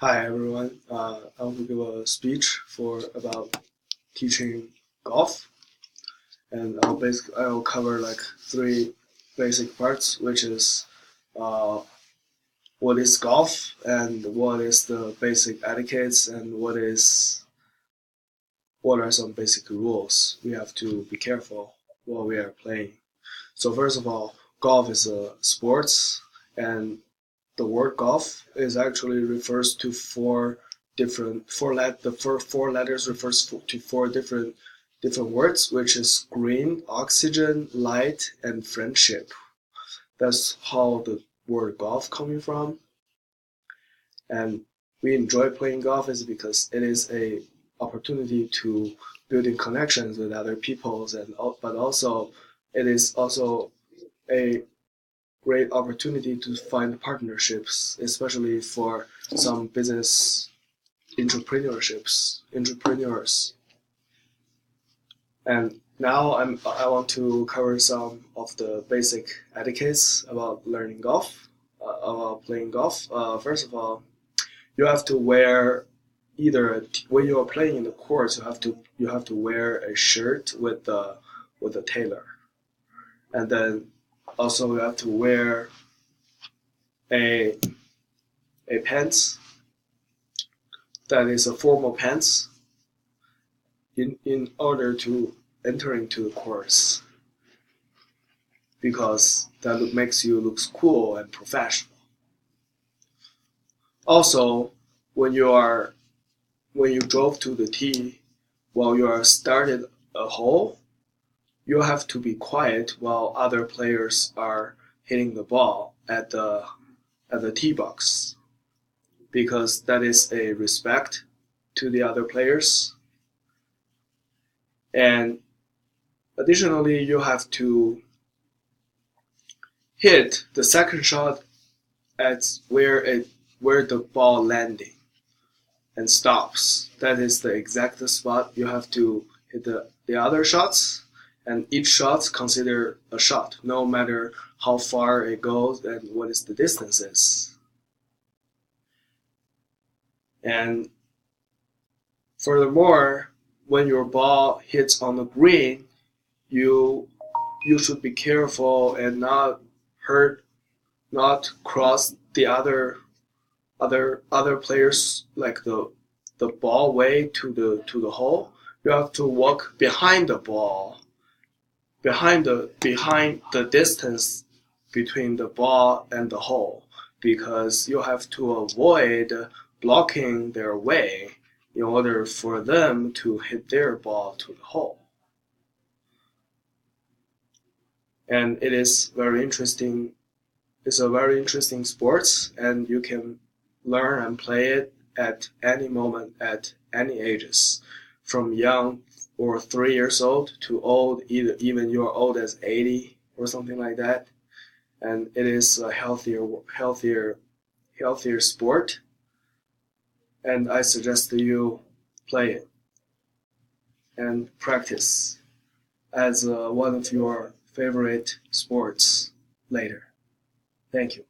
Hi everyone. I want to give a speech for about teaching golf, and I'll cover like three basic parts, which is uh, what is golf and what is the basic etiquettes and what are some basic rules we have to be careful while we are playing. So first of all, golf is a sports, and the word golf is actually refers to the first four letters refers to four different words, which is green, oxygen, light, and friendship. That's how the word golf coming from. And we enjoy playing golf is because it is a opportunity to building connections with other peoples, but also it is also a great opportunity to find partnerships, especially for some business entrepreneurs. And now I want to cover some of the basic etiquettes about learning golf, about playing golf. First of all, you have to wear when you are playing in the course, you have to wear a shirt with a tailor, and then also you have to wear a a pants that is a formal pants in order to enter into the course because that makes you look cool and professional. Also, when you are when you drove to the tee while you are started a hole, you have to be quiet while other players are hitting the ball at the tee box because that is a respect to the other players. And additionally, you have to hit the second shot at where the ball landing and stops. That is the exact spot you have to hit the other shots, and each shot consider a shot, no matter how far it goes and what is the distance is. And furthermore, when your ball hits on the green, you you should be careful and not cross the other players like the ball way to the hole. You have to walk behind the ball, behind the distance between the ball and the hole, because you have to avoid blocking their way in order for them to hit their ball to the hole. And it is very interesting. It's a very interesting sport, and you can learn and play it at any moment, at any ages, from young or 3 years old to old, even you're old as 80 or something like that. And it is a healthier sport, and I suggest you play it and practice as one of your favorite sports later. Thank you.